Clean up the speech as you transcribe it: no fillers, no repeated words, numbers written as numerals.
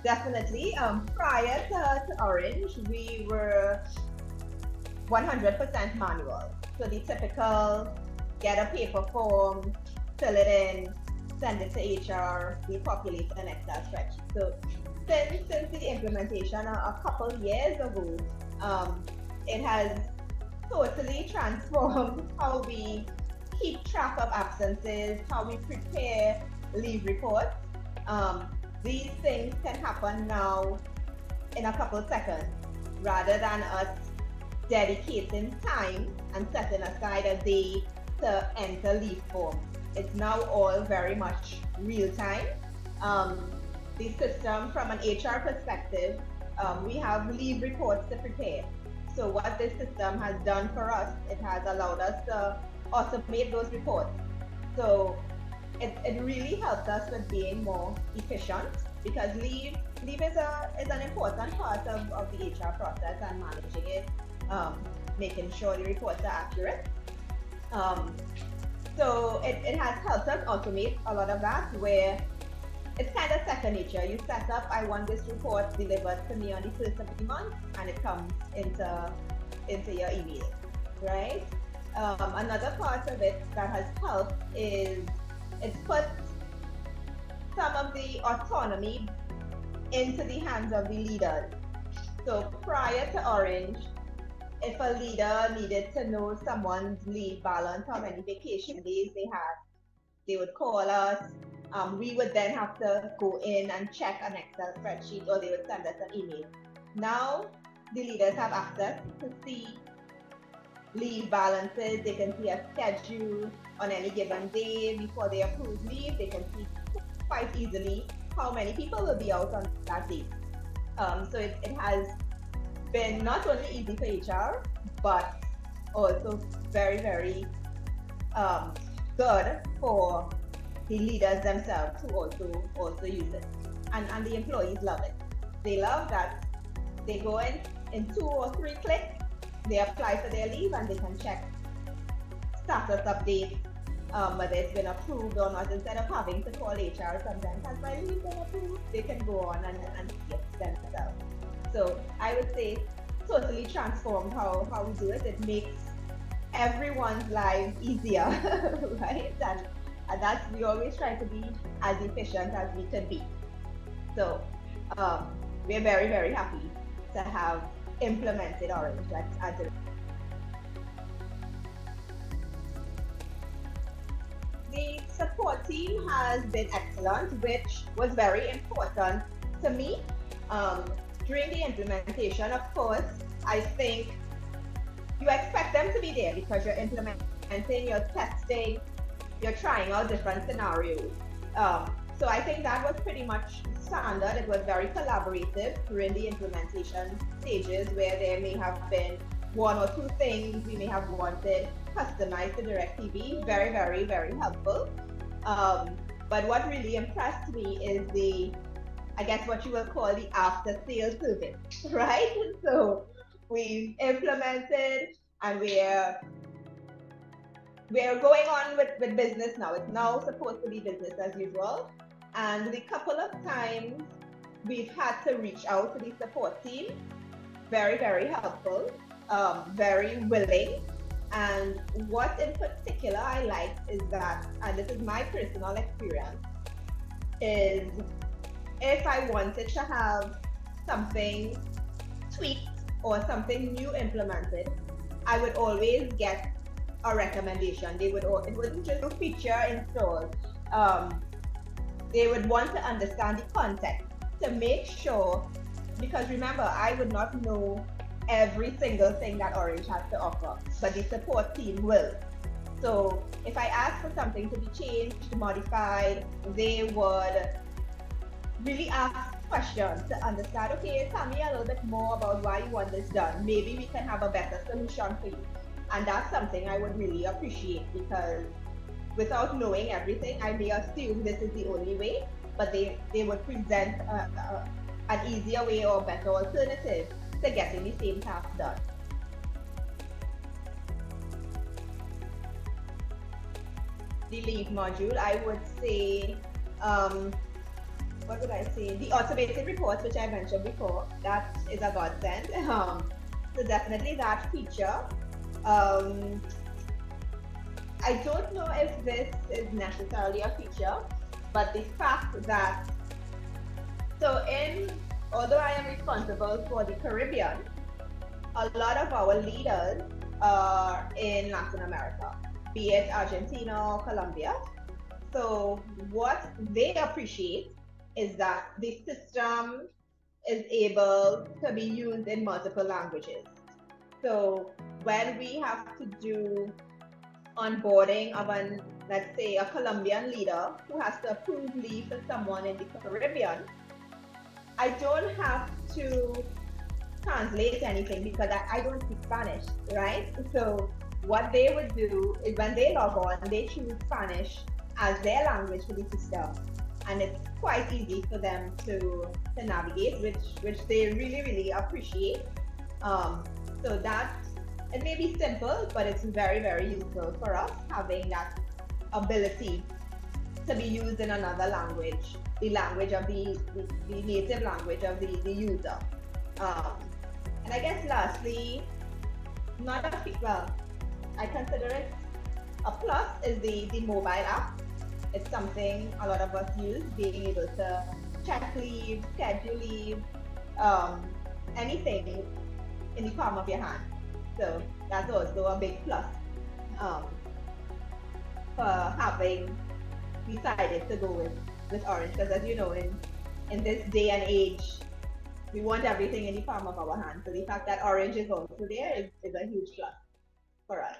definitely. Prior to Orange, we were 100% manual. So the typical get a paper form, fill it in, send it to HR, we populate an Excel spreadsheet. So since the implementation a couple years ago, it has totally transformed how we keep track of absences, how we prepare leave reports. These things can happen now in a couple seconds rather than us dedicating time and setting aside a day to enter leave form. It's now all very much real time. The system from an HR perspective, we have leave reports to prepare. So what this system has done for us, it has allowed us to automate those reports. So it really helps us with being more efficient, because leave is an important part of the HR process and managing it, making sure the reports are accurate. So it has helped us automate a lot of that, where it's kind of second nature. You set up, I want this report delivered to me on the first of the month, and it comes into your email, right? Another part of it that has helped is it's put some of the autonomy into the hands of the leaders. So prior to Orange, if a leader needed to know someone's leave balance, how many vacation days they had, they would call us. We would then have to go in and check an Excel spreadsheet, or they would send us an email. Now, the leaders have access to see leave balances. They can see a schedule on any given day. Before they approve leave, they can see quite easily how many people will be out on that day. So it has been not only easy for HR, but also very, very good for the leaders themselves who also use it. And the employees love it. They love that they go in 2 or 3 clicks, they apply for their leave, and they can check status updates, whether it's been approved or not. Instead of having to call HR sometimes, has my leave been approved? They can go on and see it themselves. So I would say totally transformed how we do it. It makes everyone's lives easier, right? And that's, we always try to be as efficient as we could be. So we're very, very happy to have implemented Orange as a The support team has been excellent, which was very important to me. During the implementation, of course, I think you expect them to be there because you're implementing, you're testing, you're trying out different scenarios. So I think that was pretty much standard. It was very collaborative during the implementation stages, where there may have been 1 or 2 things we may have wanted customized to DirecTV. Very, very, very helpful. But what really impressed me is I guess what you will call the after sales service, right? So we implemented, and we're going on with business now. It's now supposed to be business as usual. And the couple of times we've had to reach out to the support team, very, very helpful, very willing. And what in particular I like is that, and this is my personal experience, is if I wanted to have something tweaked or something new implemented, I would always get a recommendation. It wouldn't just feature installed. They would want to understand the context to make sure, because remember, I would not know every single thing that Orange has to offer, but the support team will. So if I ask for something to be changed, modified, they would really ask questions to understand, okay, tell me a little bit more about why you want this done. Maybe we can have a better solution for you. And that's something I would really appreciate, because without knowing everything, I may assume this is the only way, but they would present an easier way or better alternative to getting the same task done. The leave module, I would say what would I say? The automated reports, which I mentioned before, that is a godsend. So definitely that feature. I don't know if this is necessarily a feature, but the fact that, although I am responsible for the Caribbean, a lot of our leaders are in Latin America, be it Argentina or Colombia. So what they appreciate is that the system is able to be used in multiple languages. So when we have to do onboarding of let's say a Colombian leader who has to approve leave for someone in the Caribbean, I don't have to translate anything because I don't speak Spanish, right? So what they would do is when they log on, they choose Spanish as their language for the system. And it's quite easy for them to navigate, which they really, really appreciate. So that, it may be simple, but it's very, very useful for us having that ability to be used in another language, the language of the native language of the user. And I guess lastly, I consider it a plus is the mobile app. It's something a lot of us use, being able to check leave, schedule leave, anything in the palm of your hand. So that's also a big plus for having decided to go with Orange, because as you know, in this day and age, we want everything in the palm of our hand. So the fact that Orange is also there is a huge plus for us.